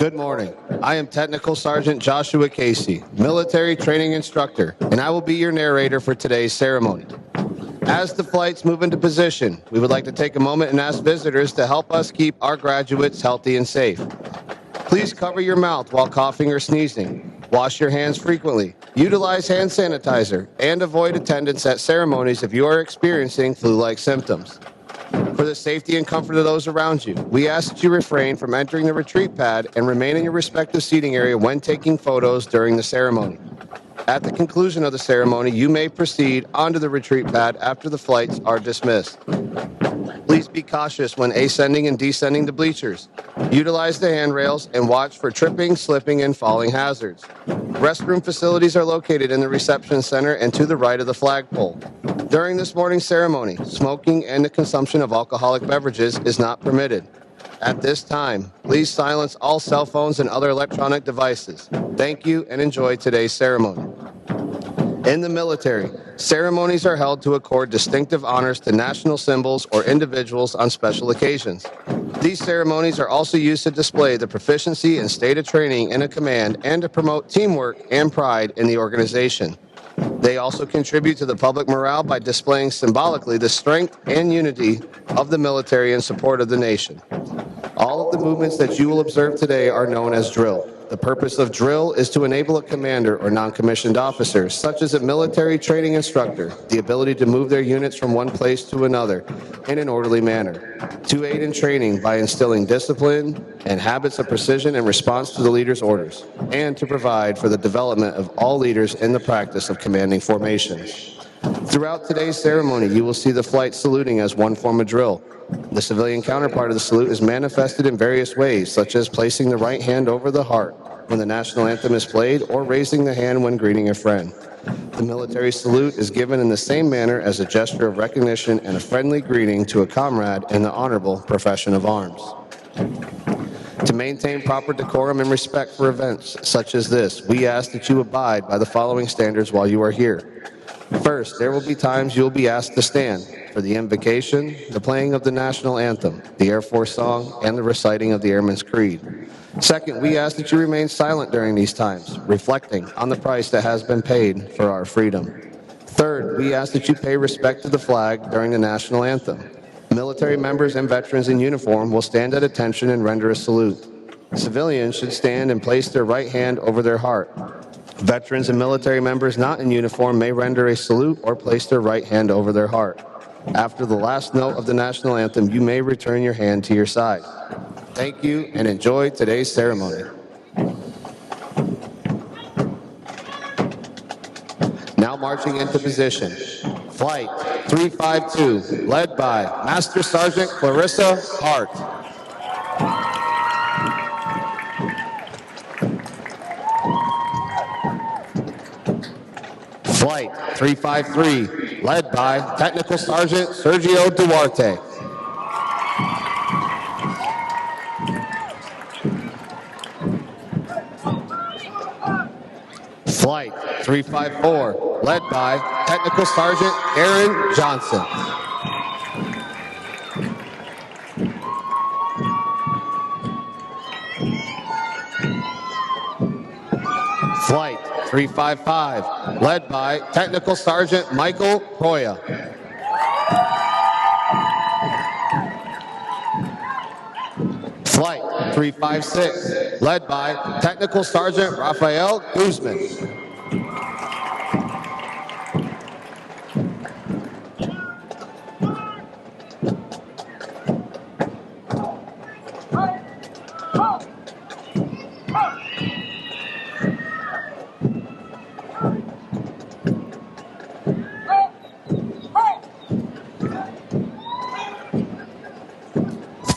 Good morning. I am Technical Sergeant Joshua Casey, military training instructor, and I will be your narrator for today's ceremony. As the flights move into position, we would like to take a moment and ask visitors to help us keep our graduates healthy and safe. Please cover your mouth while coughing or sneezing. Wash your hands frequently. Utilize hand sanitizer and avoid attendance at ceremonies if you are experiencing flu-like symptoms. For the safety and comfort of those around you, we ask that you refrain from entering the retreat pad and remain in your respective seating area when taking photos during the ceremony. At the conclusion of the ceremony, you may proceed onto the retreat pad after the flights are dismissed. Please be cautious when ascending and descending the bleachers. Utilize the handrails and watch for tripping, slipping, and falling hazards. Restroom facilities are located in the reception center and to the right of the flagpole. During this morning's ceremony, smoking and the consumption of alcoholic beverages is not permitted. At this time, please silence all cell phones and other electronic devices. Thank you and enjoy today's ceremony. In the military, ceremonies are held to accord distinctive honors to national symbols or individuals on special occasions. These ceremonies are also used to display the proficiency and state of training in a command and to promote teamwork and pride in the organization. They also contribute to the public morale by displaying symbolically the strength and unity of the military in support of the nation. All of the movements that you will observe today are known as drill. The purpose of drill is to enable a commander or non-commissioned officer, such as a military training instructor, the ability to move their units from one place to another in an orderly manner, to aid in training by instilling discipline and habits of precision in response to the leader's orders, and to provide for the development of all leaders in the practice of commanding formations. Throughout today's ceremony, you will see the flight saluting as one form of drill. The civilian counterpart of the salute is manifested in various ways, such as placing the right hand over the heart when the national anthem is played or raising the hand when greeting a friend. The military salute is given in the same manner as a gesture of recognition and a friendly greeting to a comrade in the honorable profession of arms. To maintain proper decorum and respect for events such as this, we ask that you abide by the following standards while you are here. First, there will be times you will be asked to stand for the invocation, the playing of the national anthem, the Air Force song, and the reciting of the Airmen's Creed. Second, we ask that you remain silent during these times, reflecting on the price that has been paid for our freedom. Third, we ask that you pay respect to the flag during the national anthem. Military members and veterans in uniform will stand at attention and render a salute. Civilians should stand and place their right hand over their heart. Veterans and military members not in uniform may render a salute or place their right hand over their heart. After the last note of the national anthem, you may return your hand to your side. Thank you and enjoy today's ceremony. Now marching into position. Flight 352, led by Master Sergeant Clarissa Hart. Flight 353, led by Technical Sergeant Sergio Duarte. Flight 354, led by Technical Sergeant Aaron Johnson. Flight 355, led by Technical Sergeant Michael Proya. Flight 356, led by Technical Sergeant Rafael Guzman.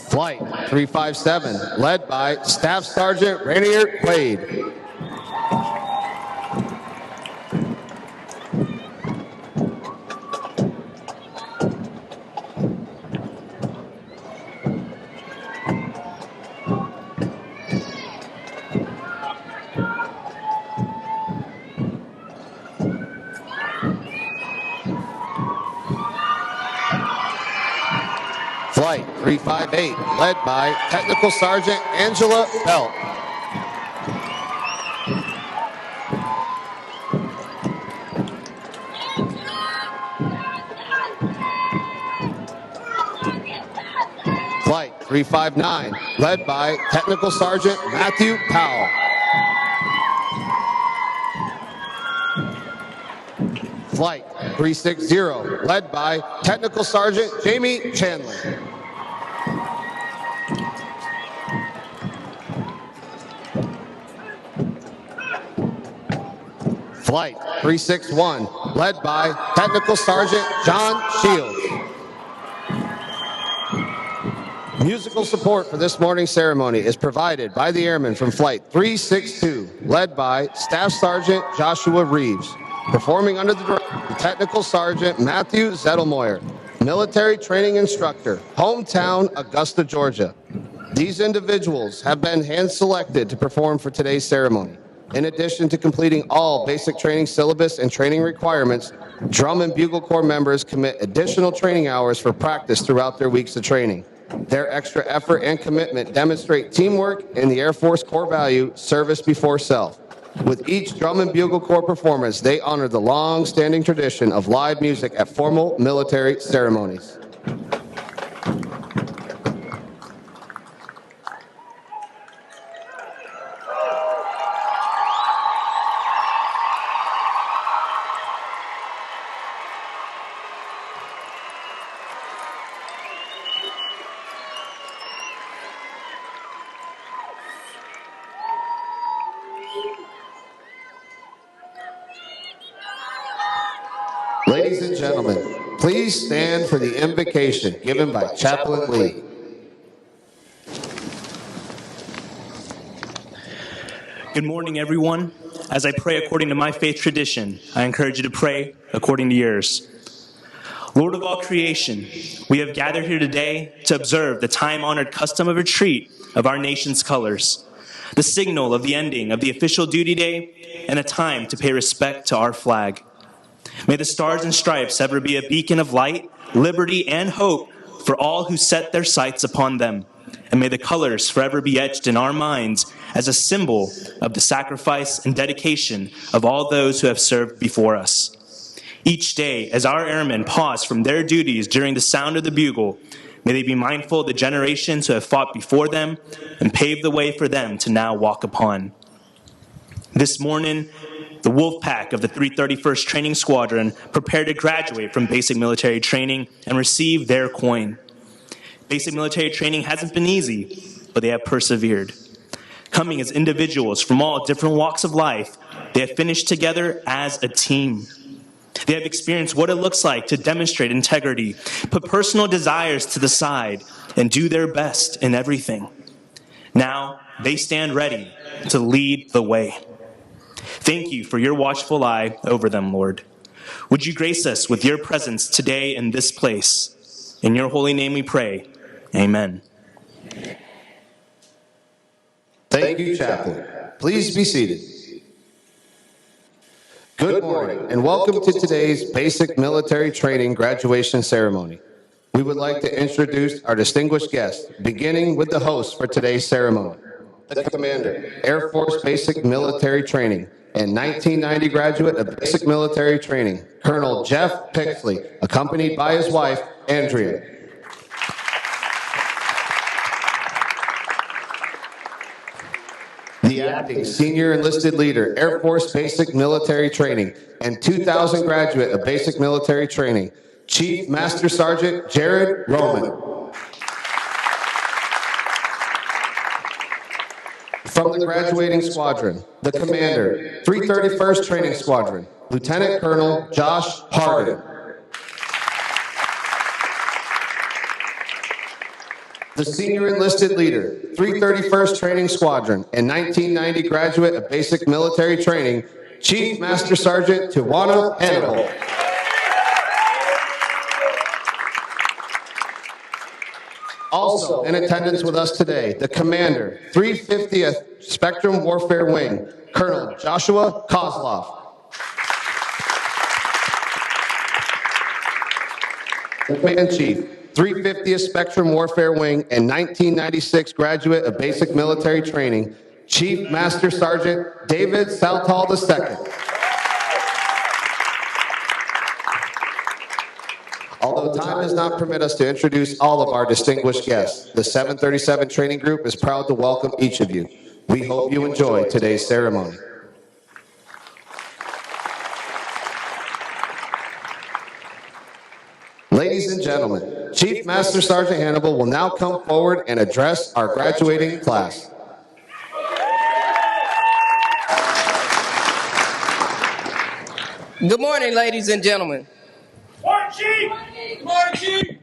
Flight 357, led by Staff Sergeant Rainier Quaid. Flight 358, led by Technical Sergeant Angela Belt. 359, led by Technical Sergeant Matthew Powell. Flight 360, led by Technical Sergeant Jamie Chandler. Flight 361, led by Technical Sergeant John Shields. Musical support for this morning's ceremony is provided by the Airmen from Flight 362, led by Staff Sergeant Joshua Reeves. Performing under the direction of Technical Sergeant Matthew Zettelmoyer, Military Training Instructor, hometown Augusta, Georgia. These individuals have been hand-selected to perform for today's ceremony. In addition to completing all basic training syllabus and training requirements, Drum and Bugle Corps members commit additional training hours for practice throughout their weeks of training. Their extra effort and commitment demonstrate teamwork and the Air Force core value, service before self. With each Drum and Bugle Corps performance, they honor the long-standing tradition of live music at formal military ceremonies. Ladies and gentlemen, please stand for the invocation given by Chaplain Lee. Good morning, everyone. As I pray according to my faith tradition, I encourage you to pray according to yours. Lord of all creation, we have gathered here today to observe the time-honored custom of retreat of our nation's colors, the signal of the ending of the official duty day, and a time to pay respect to our flag. May the stars and stripes ever be a beacon of light, liberty, and hope for all who set their sights upon them. And may the colors forever be etched in our minds as a symbol of the sacrifice and dedication of all those who have served before us. Each day, as our airmen pause from their duties during the sound of the bugle, may they be mindful of the generations who have fought before them and paved the way for them to now walk upon. This morning, the Wolf Pack of the 331st Training Squadron prepared to graduate from basic military training and receive their coin. Basic military training hasn't been easy, but they have persevered. Coming as individuals from all different walks of life, they have finished together as a team. They have experienced what it looks like to demonstrate integrity, put personal desires to the side, and do their best in everything. Now, they stand ready to lead the way. Thank you for your watchful eye over them, Lord. Would you grace us with your presence today in this place? In your holy name we pray. Amen. Thank you, Chaplain. Please be seated. Good morning, and welcome to today's basic military training graduation ceremony. We would like to introduce our distinguished guests, beginning with the host for today's ceremony, the Commander, Air Force Basic Military Training, and 1990 graduate of Basic Military Training, Colonel Jeff Pixley, accompanied by his wife, Andrea. The acting Senior Enlisted Leader, Air Force Basic Military Training, and 2000 graduate of Basic Military Training, Chief Master Sergeant Jared Roman. From the graduating squadron, the Commander, 331st Training Squadron, Lieutenant Colonel Josh Harden. The Senior Enlisted Leader, 331st Training Squadron, and 1990 graduate of Basic Military Training, Chief Master Sergeant Tijuana Hannibal. Also in attendance with us today, the Commander, 350th Spectrum Warfare Wing, Colonel Joshua Kozlov. The Command Chief, 350th Spectrum Warfare Wing, and 1996 graduate of Basic Military Training, Chief Master Sergeant David Southall II. Although time does not permit us to introduce all of our distinguished guests, the 737 Training Group is proud to welcome each of you. We hope you enjoy today's ceremony. Ladies and gentlemen, Chief Master Sergeant Hannibal will now come forward and address our graduating class. Good morning, ladies and gentlemen. Morning, Chief! Morning, Chief!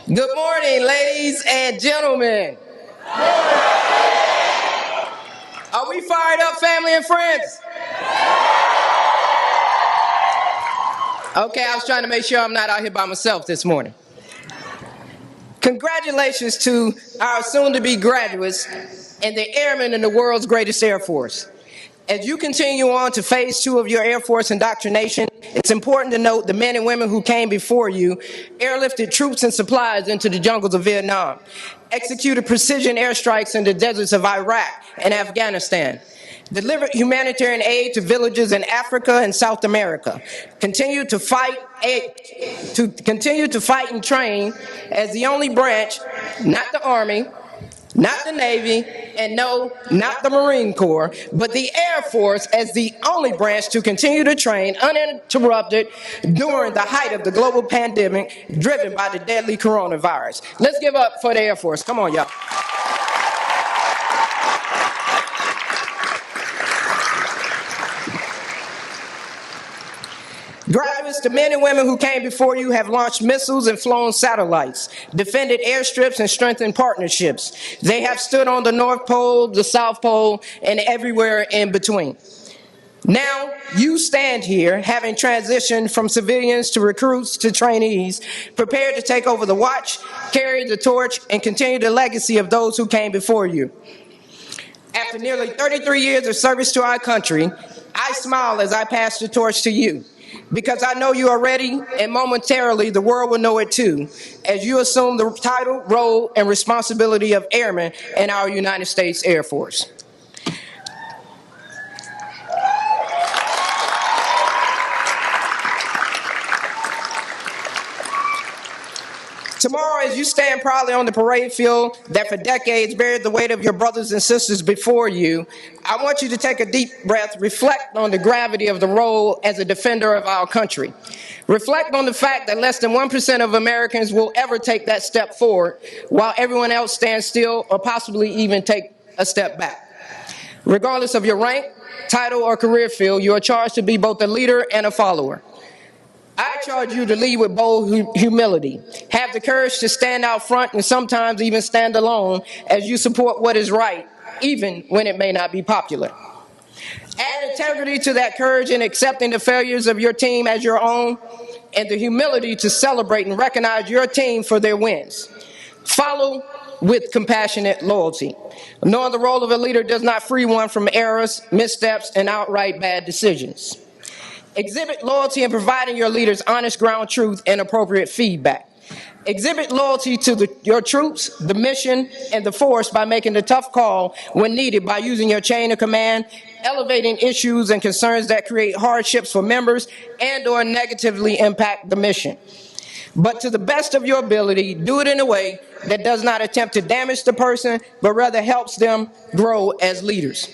Good morning, ladies and gentlemen. Are we fired up, family and friends? Okay, I was trying to make sure I'm not out here by myself this morning. Congratulations to our soon-to-be graduates and the airmen in the world's greatest Air Force. As you continue on to phase 2 of your Air Force indoctrination, it's important to note the men and women who came before you airlifted troops and supplies into the jungles of Vietnam, executed precision airstrikes in the deserts of Iraq and Afghanistan, delivered humanitarian aid to villages in Africa and South America, continue to fight and train as the only branch, not the Army, not the Navy, and no, not the Marine Corps, but the Air Force as the only branch to continue to train uninterrupted during the height of the global pandemic driven by the deadly coronavirus. Let's give up for the Air Force. Come on, y'all. Graduates, the men and women who came before you have launched missiles and flown satellites, defended airstrips and strengthened partnerships. They have stood on the North Pole, the South Pole, and everywhere in between. Now, you stand here, having transitioned from civilians to recruits to trainees, prepared to take over the watch, carry the torch, and continue the legacy of those who came before you. After nearly 33 years of service to our country, I smile as I pass the torch to you, because I know you are ready, and momentarily the world will know it too, as you assume the title, role, and responsibility of airmen in our United States Air Force. Tomorrow, as you stand proudly on the parade field that for decades buried the weight of your brothers and sisters before you, I want you to take a deep breath, reflect on the gravity of the role as a defender of our country. Reflect on the fact that less than 1% of Americans will ever take that step forward, while everyone else stands still or possibly even take a step back. Regardless of your rank, title, or career field, you are charged to be both a leader and a follower. I charge you to lead with bold humility. Have the courage to stand out front and sometimes even stand alone as you support what is right, even when it may not be popular. Add integrity to that courage in accepting the failures of your team as your own, and the humility to celebrate and recognize your team for their wins. Follow with compassionate loyalty. Knowing the role of a leader does not free one from errors, missteps, and outright bad decisions. Exhibit loyalty in providing your leaders honest ground truth and appropriate feedback. Exhibit loyalty to your troops, the mission, and the force by making the tough call when needed by using your chain of command, elevating issues and concerns that create hardships for members and or negatively impact the mission. But to the best of your ability, do it in a way that does not attempt to damage the person, but rather helps them grow as leaders.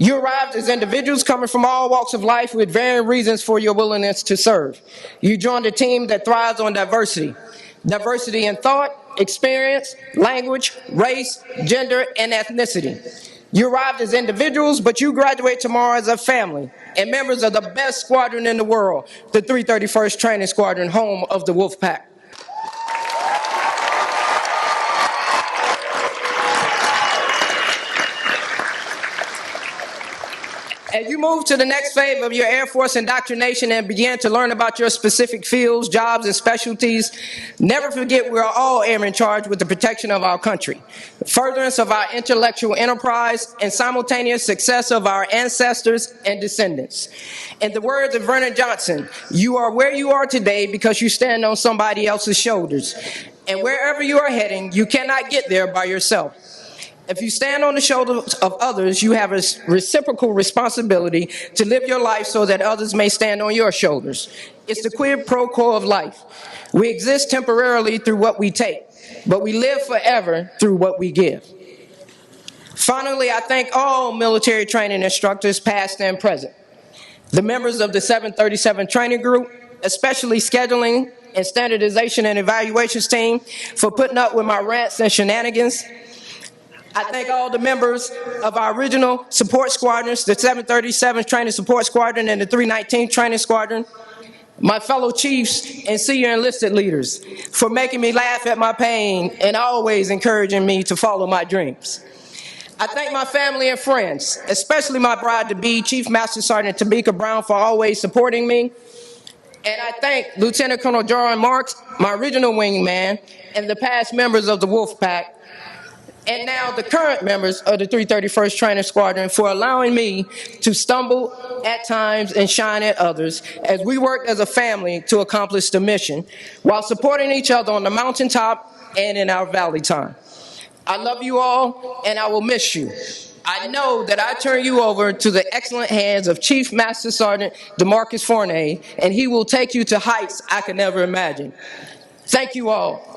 You arrived as individuals coming from all walks of life with varying reasons for your willingness to serve. You joined a team that thrives on diversity. Diversity in thought, experience, language, race, gender, and ethnicity. You arrived as individuals, but you graduate tomorrow as a family and members of the best squadron in the world, the 331st Training Squadron, home of the Wolf Pack. As you move to the next phase of your Air Force indoctrination and begin to learn about your specific fields, jobs, and specialties, never forget we are all airmen charged with the protection of our country, furtherance of our intellectual enterprise, and simultaneous success of our ancestors and descendants. In the words of Vernon Johnson, you are where you are today because you stand on somebody else's shoulders. And wherever you are heading, you cannot get there by yourself. If you stand on the shoulders of others, you have a reciprocal responsibility to live your life so that others may stand on your shoulders. It's the quid pro quo of life. We exist temporarily through what we take, but we live forever through what we give. Finally, I thank all military training instructors, past and present, the members of the 737 training group, especially scheduling and standardization and evaluations team, for putting up with my rants and shenanigans. I thank all the members of our original support squadrons, the 737 Training Support Squadron and the 319 Training Squadron, my fellow chiefs and senior enlisted leaders for making me laugh at my pain and always encouraging me to follow my dreams. I thank my family and friends, especially my bride-to-be, Chief Master Sergeant Tamika Brown, for always supporting me. And I thank Lieutenant Colonel Jarwin Marks, my original wingman, and the past members of the Wolf Pack, and now the current members of the 331st Training Squadron, for allowing me to stumble at times and shine at others as we worked as a family to accomplish the mission while supporting each other on the mountaintop and in our valley time. I love you all, and I will miss you. I know that I turn you over to the excellent hands of Chief Master Sergeant DeMarcus Fournay, and he will take you to heights I could never imagine. Thank you all.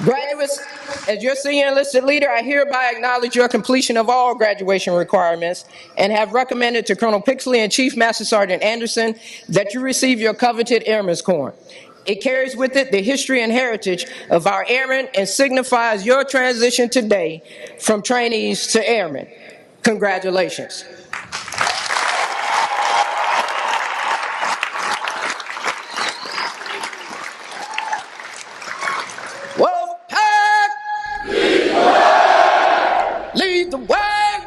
Graduates, as your senior enlisted leader, I hereby acknowledge your completion of all graduation requirements and have recommended to Colonel Pixley and Chief Master Sergeant Anderson that you receive your coveted Airman's Corn. It carries with it the history and heritage of our airmen and signifies your transition today from trainees to airmen. Congratulations. Lead the way!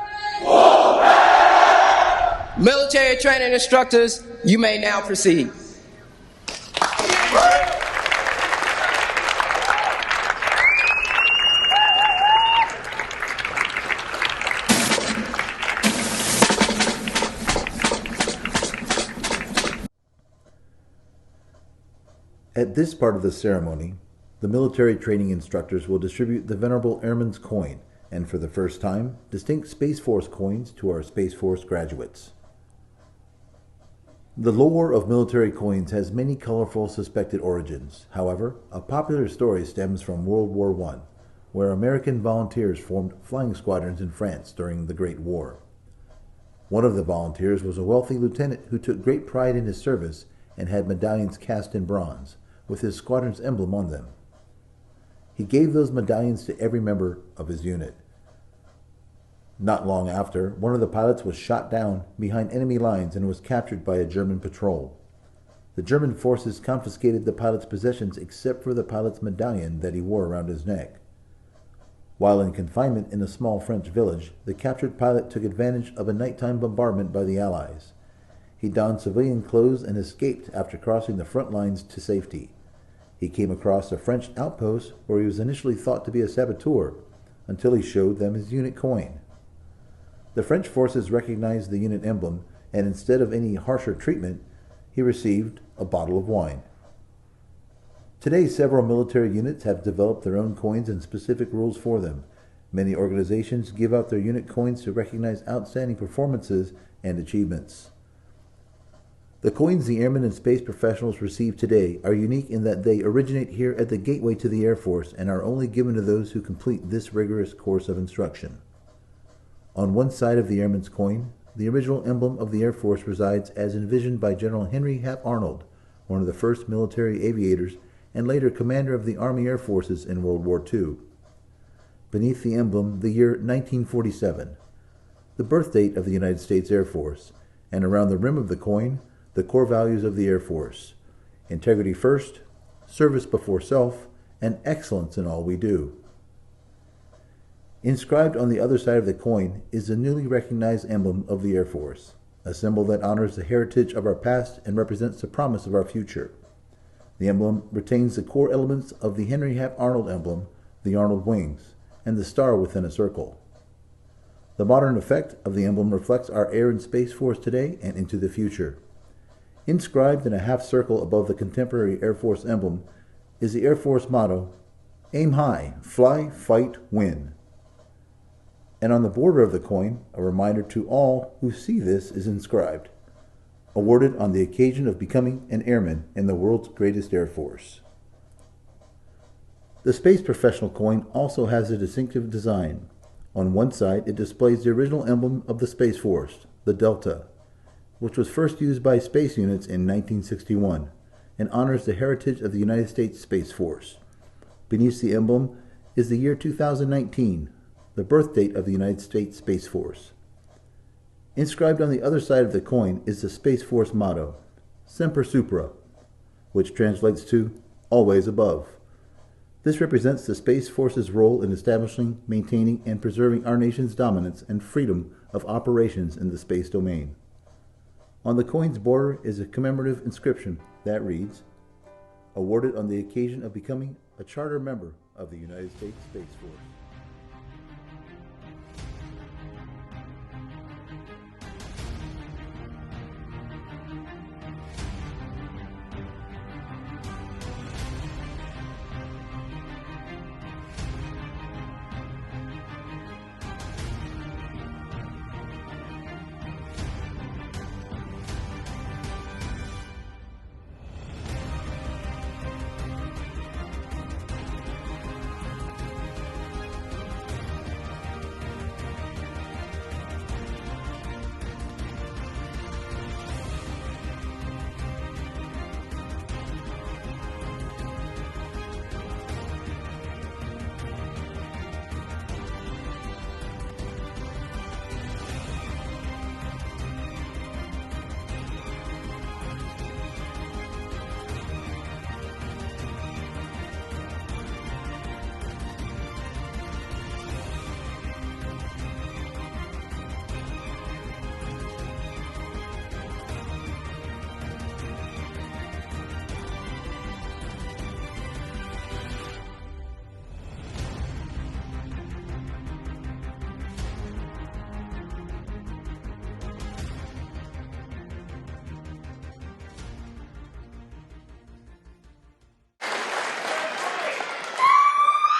Military training instructors, you may now proceed. At this part of the ceremony, the military training instructors will distribute the Venerable Airman's Coin, and for the first time, distinct Space Force coins to our Space Force graduates. The lore of military coins has many colorful suspected origins. However, a popular story stems from World War I, where American volunteers formed flying squadrons in France during the Great War. One of the volunteers was a wealthy lieutenant who took great pride in his service and had medallions cast in bronze, with his squadron's emblem on them. He gave those medallions to every member of his unit. Not long after, one of the pilots was shot down behind enemy lines and was captured by a German patrol. The German forces confiscated the pilot's possessions except for the pilot's medallion that he wore around his neck. While in confinement in a small French village, the captured pilot took advantage of a nighttime bombardment by the Allies. He donned civilian clothes and escaped after crossing the front lines to safety. He came across a French outpost where he was initially thought to be a saboteur, until he showed them his unit coin. The French forces recognized the unit emblem, and instead of any harsher treatment, he received a bottle of wine. Today, several military units have developed their own coins and specific rules for them. Many organizations give out their unit coins to recognize outstanding performances and achievements. The coins the airmen and space professionals receive today are unique in that they originate here at the gateway to the Air Force and are only given to those who complete this rigorous course of instruction. On one side of the Airman's Coin, the original emblem of the Air Force resides as envisioned by General Henry Hap Arnold, one of the first military aviators and later commander of the Army Air Forces in World War II. Beneath the emblem, the year 1947, the birth date of the United States Air Force, and around the rim of the coin, the core values of the Air Force: integrity first, service before self, and excellence in all we do. Inscribed on the other side of the coin is the newly recognized emblem of the Air Force, a symbol that honors the heritage of our past and represents the promise of our future. The emblem retains the core elements of the Henry Hap Arnold emblem, the Arnold wings, and the star within a circle. The modern effect of the emblem reflects our Air and Space Force today and into the future. Inscribed in a half circle above the contemporary Air Force emblem is the Air Force motto, "Aim high, fly, fight, win." And on the border of the coin, a reminder to all who see this is inscribed, "Awarded on the occasion of becoming an airman in the world's greatest Air Force." The Space Professional coin also has a distinctive design. On one side, it displays the original emblem of the Space Force, the Delta, which was first used by space units in 1961 and honors the heritage of the United States Space Force. Beneath the emblem is the year 2019, the birth date of the United States Space Force. Inscribed on the other side of the coin is the Space Force motto, "Semper Supra," which translates to "always above." This represents the Space Force's role in establishing, maintaining, and preserving our nation's dominance and freedom of operations in the space domain. On the coin's border is a commemorative inscription that reads, "Awarded on the occasion of becoming a charter member of the United States Space Force."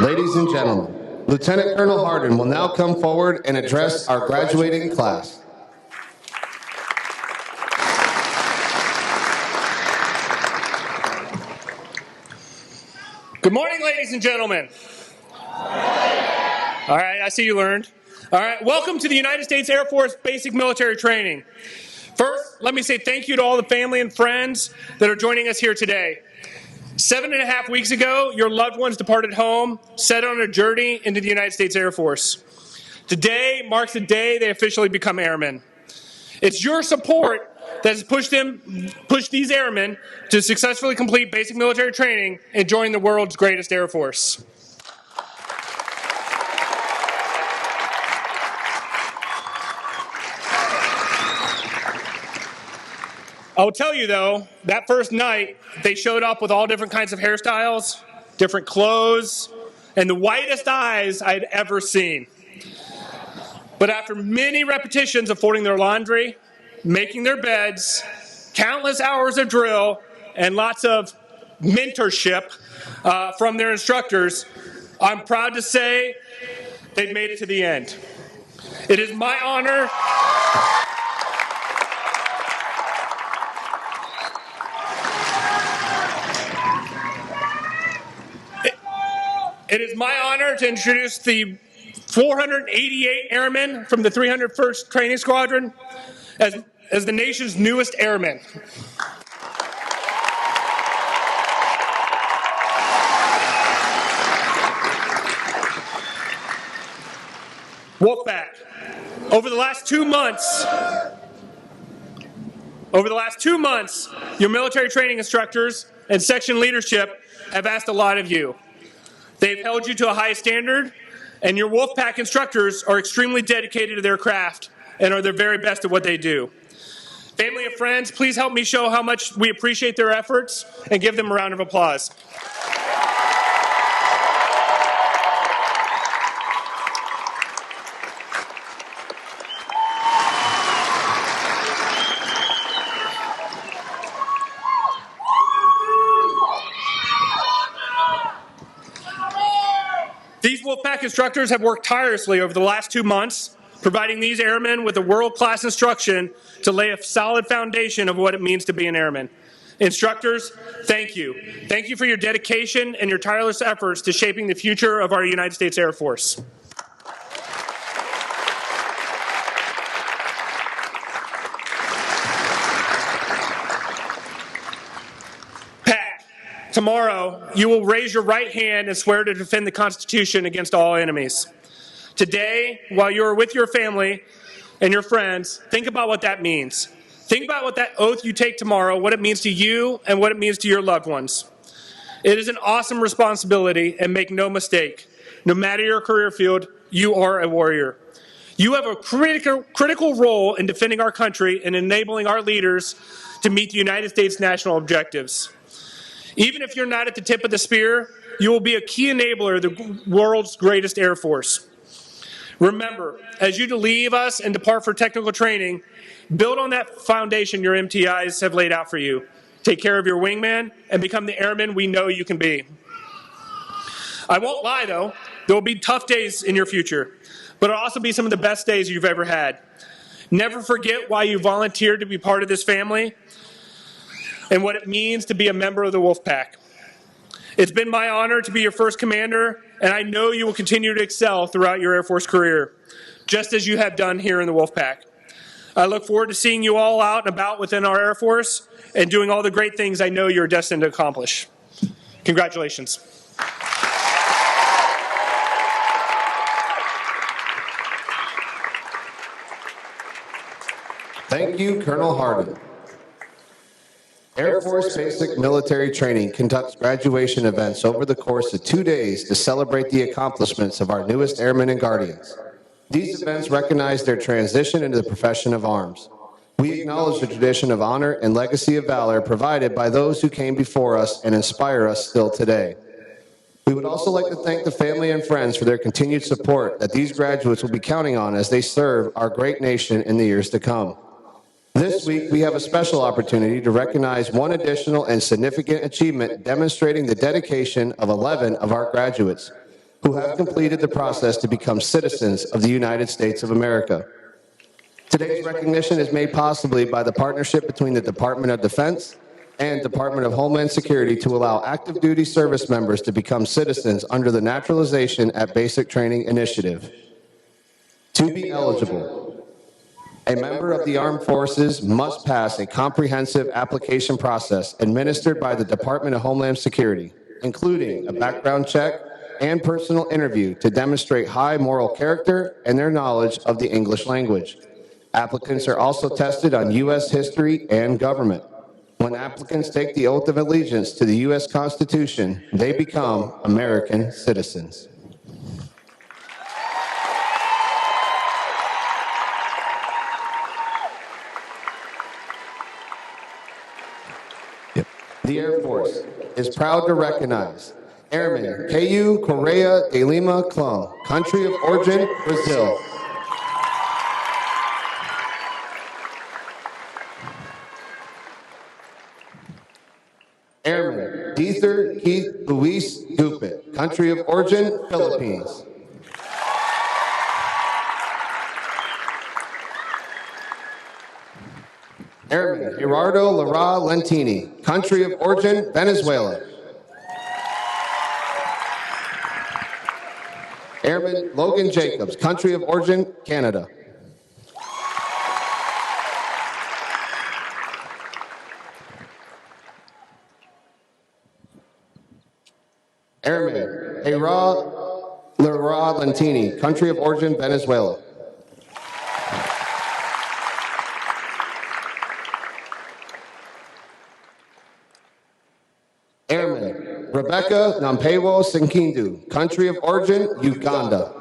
Ladies and gentlemen, Lieutenant Colonel Hardin will now come forward and address our graduating class. Good morning, ladies and gentlemen. All right, I see you learned. All right, welcome to the United States Air Force Basic Military Training. First, let me say thank you to all the family and friends that are joining us here today. 7.5 weeks ago, your loved ones departed home, set on a journey into the United States Air Force. Today marks the day they officially become airmen. It's your support that has pushed these airmen to successfully complete basic military training and join the world's greatest Air Force. I will tell you, though, that first night, they showed up with all different kinds of hairstyles, different clothes, and the whitest eyes I'd ever seen. But after many repetitions of folding their laundry, making their beds, countless hours of drill, and lots of mentorship from their instructors, I'm proud to say they've made it to the end. It is my honor. It is my honor to introduce the 488 airmen from the 301st Training Squadron as the nation's newest airmen. Wolfpack, over the last 2 months, your military training instructors and section leadership have asked a lot of you. They've held you to a high standard, and your Wolfpack instructors are extremely dedicated to their craft and are their very best at what they do. Family and friends, please help me show how much we appreciate their efforts and give them a round of applause. Wolfpack instructors have worked tirelessly over the last 2 months, providing these airmen with a world-class instruction to lay a solid foundation of what it means to be an airman. Instructors, thank you. Thank you for your dedication and your tireless efforts to shaping the future of our United States Air Force. Tomorrow, you will raise your right hand and swear to defend the Constitution against all enemies. Today, while you are with your family and your friends, think about what that means. Think about what that oath you take tomorrow, what it means to you and what it means to your loved ones. It is an awesome responsibility, and make no mistake, no matter your career field, you are a warrior. You have a critical role in defending our country and enabling our leaders to meet the United States national objectives. Even if you're not at the tip of the spear, you will be a key enabler of the world's greatest Air Force. Remember, as you leave us and depart for technical training, build on that foundation your MTIs have laid out for you. Take care of your wingman and become the airman we know you can be. I won't lie, though. There will be tough days in your future, but it'll also be some of the best days you've ever had. Never forget why you volunteered to be part of this family and what it means to be a member of the Wolfpack. It's been my honor to be your first commander, and I know you will continue to excel throughout your Air Force career, just as you have done here in the Wolfpack. I look forward to seeing you all out and about within our Air Force and doing all the great things I know you're destined to accomplish. Congratulations. Thank you, Colonel Hardin. Air Force Basic Military Training conducts graduation events over the course of 2 days to celebrate the accomplishments of our newest airmen and guardians. These events recognize their transition into the profession of arms. We acknowledge the tradition of honor and legacy of valor provided by those who came before us and inspire us still today. We would also like to thank the family and friends for their continued support that these graduates will be counting on as they serve our great nation in the years to come. This week, we have a special opportunity to recognize one additional and significant achievement demonstrating the dedication of 11 of our graduates who have completed the process to become citizens of the United States of America. Today's recognition is made possible by the partnership between the Department of Defense and Department of Homeland Security to allow active duty service members to become citizens under the Naturalization at Basic Training Initiative. To be eligible, a member of the Armed Forces must pass a comprehensive application process administered by the Department of Homeland Security, including a background check and personal interview to demonstrate high moral character and their knowledge of the English language. Applicants are also tested on U.S. history and government. When applicants take the oath of allegiance to the U.S. Constitution, they become American citizens. The Air Force is proud to recognize Airman Ku Correa de Lima Clum, country of origin, Brazil. Airman Deether Keith Luis Gupit, country of origin, Philippines. Airman Gerardo Lara Lentini, country of origin, Venezuela. Airman Logan Jacobs, country of origin, Canada. Airman Gerardo Lara Lentini, country of origin, Venezuela. Airman Rebecca Nampewo Senkindu, country of origin, Uganda.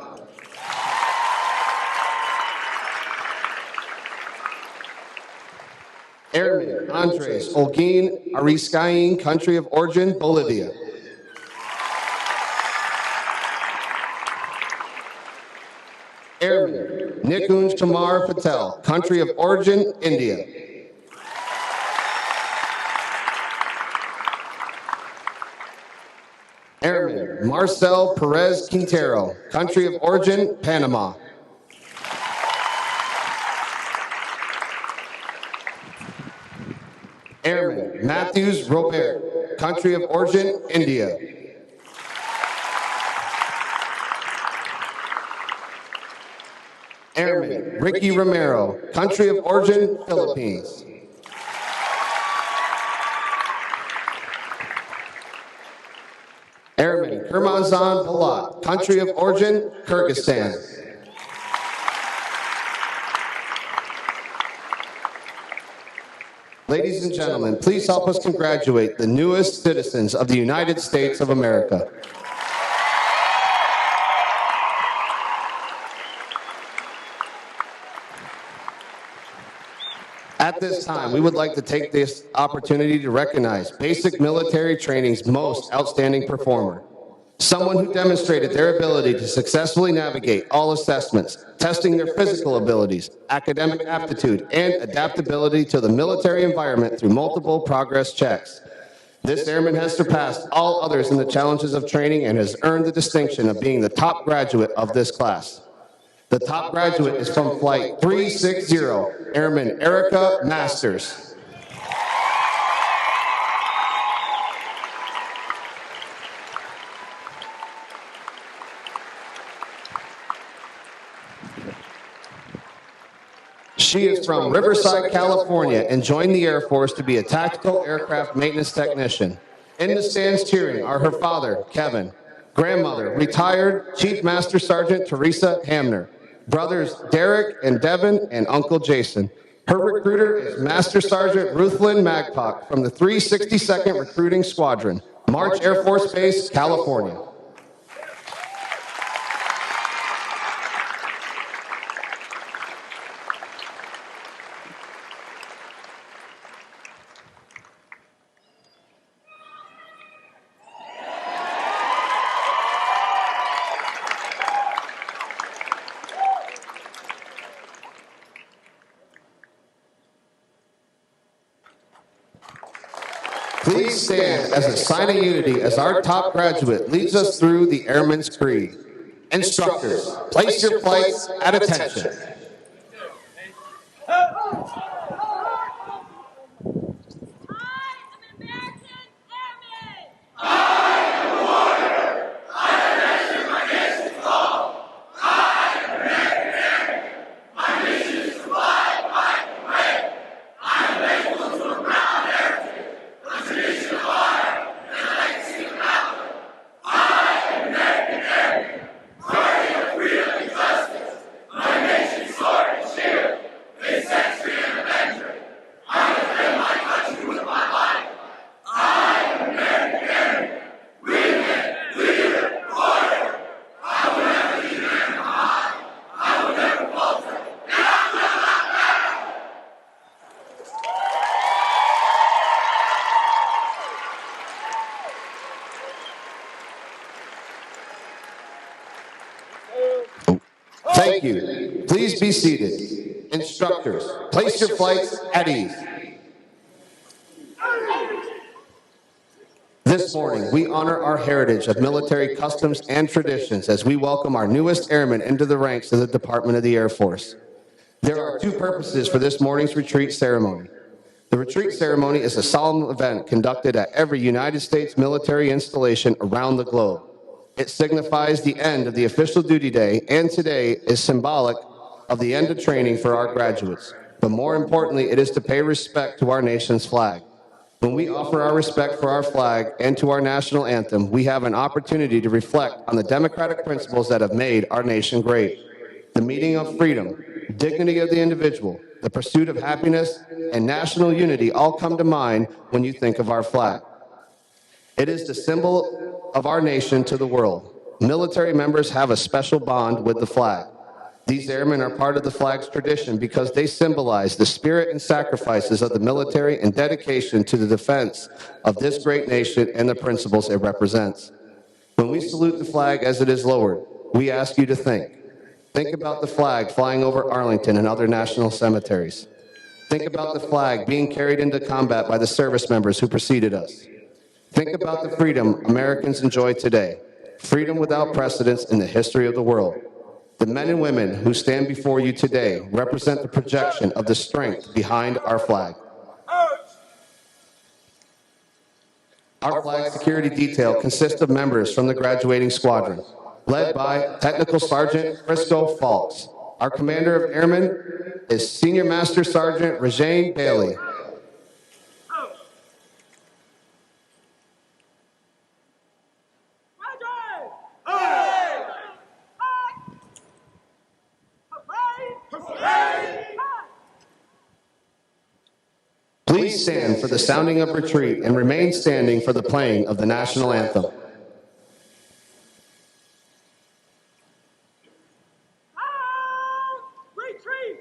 Airman Andres Olguin Ariscain, country of origin, Bolivia. Airman Nikunj Kumar Patel, country of origin, India. Airman Marcel Perez Quintero, country of origin, Panama. Airman Matthews Robert, country of origin, India. Airman Ricky Romero, country of origin, Philippines. Airman Kermanzan Palat, country of origin, Kyrgyzstan. Ladies and gentlemen, please help us congratulate the newest citizens of the United States of America. At this time, we would like to take this opportunity to recognize basic military training's most outstanding performer, someone who demonstrated their ability to successfully navigate all assessments, testing their physical abilities, academic aptitude, and adaptability to the military environment through multiple progress checks. This airman has surpassed all others in the challenges of training and has earned the distinction of being the top graduate of this class. The top graduate is from Flight 360, Airman Erica Masters. She is from Riverside, California, and joined the Air Force to be a tactical aircraft maintenance technician. In the stands cheering are her father, Kevin, grandmother, retired Chief Master Sergeant Teresa Hamner, brothers Derek and Devin, and Uncle Jason. Her recruiter is Master Sergeant Ruthlyn Magpock from the 362nd Recruiting Squadron, March Air Force Base, California. Please stand as a sign of unity as our top graduate leads us through the Airman's Creed. Instructors, place your flights at attention. Thank you. Please be seated. Instructors, place your flights at ease. This morning, we honor our heritage of military customs and traditions as we welcome our newest airmen into the ranks of the Department of the Air Force. There are two purposes for this morning's retreat ceremony. The retreat ceremony is a solemn event conducted at every United States military installation around the globe. It signifies the end of the official duty day, and today is symbolic of the end of training for our graduates. But more importantly, it is to pay respect to our nation's flag. When we offer our respect for our flag and to our national anthem, we have an opportunity to reflect on the democratic principles that have made our nation great. The meaning of freedom, dignity of the individual, the pursuit of happiness, and national unity all come to mind when you think of our flag. It is the symbol of our nation to the world. Military members have a special bond with the flag. These airmen are part of the flag's tradition because they symbolize the spirit and sacrifices of the military and dedication to the defense of this great nation and the principles it represents. When we salute the flag as it is lowered, we ask you to think. Think about the flag flying over Arlington and other national cemeteries. Think about the flag being carried into combat by the service members who preceded us. Think about the freedom Americans enjoy today, freedom without precedence in the history of the world. The men and women who stand before you today represent the projection of the strength behind our flag. Our flag security detail consists of members from the graduating squadron, led by Technical Sergeant Frisco Falks. Our commander of Airmen is Senior Master Sergeant Regine Bailey. Please stand for the sounding of retreat and remain standing for the playing of the national anthem. Retreat!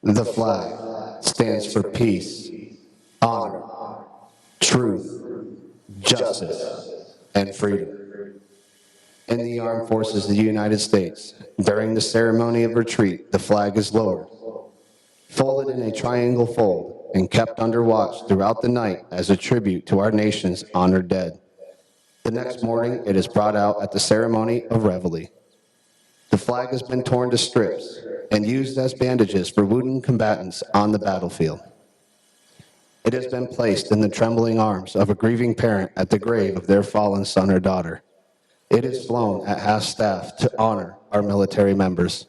The flag stands for peace, honor, truth, justice, and freedom. In the armed forces of the United States, during the ceremony of retreat, the flag is lowered, folded in a triangle fold, and kept under watch throughout the night as a tribute to our nation's honored dead. The next morning, it is brought out at the ceremony of reveille. The flag has been torn to strips and used as bandages for wounded combatants on the battlefield. It has been placed in the trembling arms of a grieving parent at the grave of their fallen son or daughter. It is flown at half-staff to honor our military members.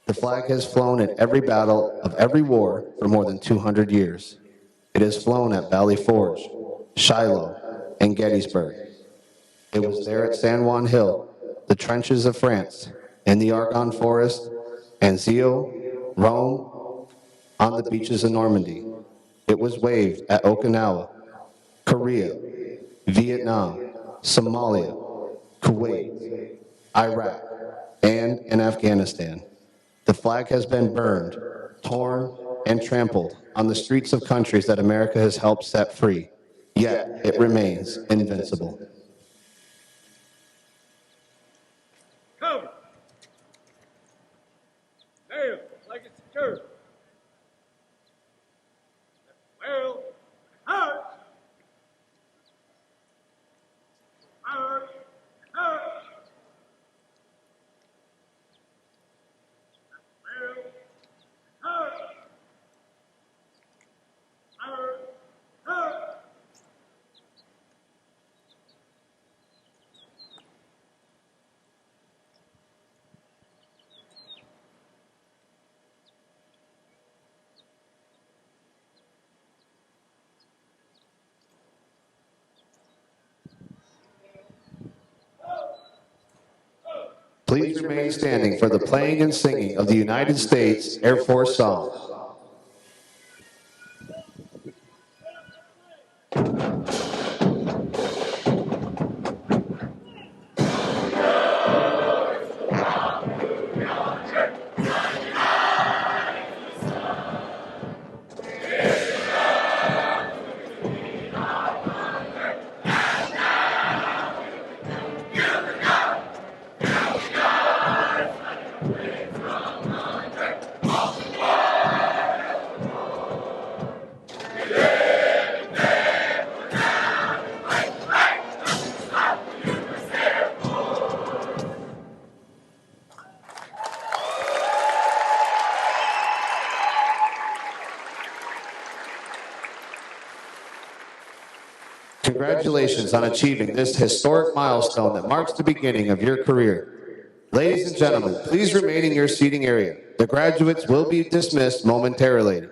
The flag has flown at every battle of every war for more than 200 years. It has flown at Valley Forge, Shiloh, and Gettysburg. It was there at San Juan Hill, the trenches of France, in the Argonne Forest, Anzio, Rome, on the beaches of Normandy. It was waved at Okinawa, Korea, Vietnam, Somalia, Kuwait, Iraq, and in Afghanistan. The flag has been burned, torn, and trampled on the streets of countries that America has helped set free, yet it remains invincible. Come. Nail like it's secure. Well, hard. Hard. Hard. Well, hard. Hard. Hard. Please remain standing for the playing and singing of the United States Air Force song. Congratulations on achieving this historic milestone that marks the beginning of your career. Ladies and gentlemen, please remain in your seating area. The graduates will be dismissed momentarily.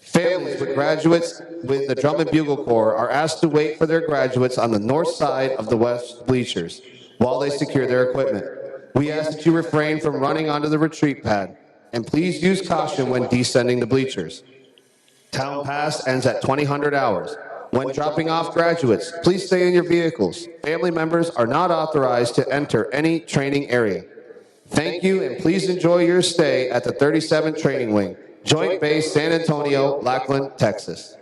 Families with graduates with the Drum and Bugle Corps are asked to wait for their graduates on the north side of the west bleachers while they secure their equipment. We ask that you refrain from running onto the retreat pad, and please use caution when descending the bleachers. Town Pass ends at 2000 hours. When dropping off graduates, please stay in your vehicles. Family members are not authorized to enter any training area. Thank you, and please enjoy your stay at the 37th Training Wing, Joint Base San Antonio-Lackland, Texas.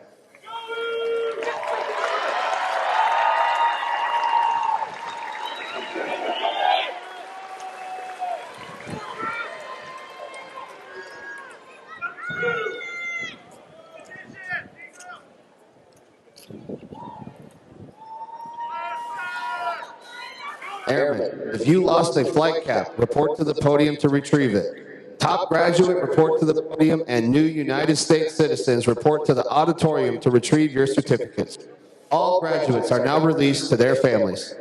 Airmen, if you lost a flight cap, report to the podium to retrieve it. Top graduate, report to the podium, and new United States citizens, report to the auditorium to retrieve your certificates. All graduates are now released to their families.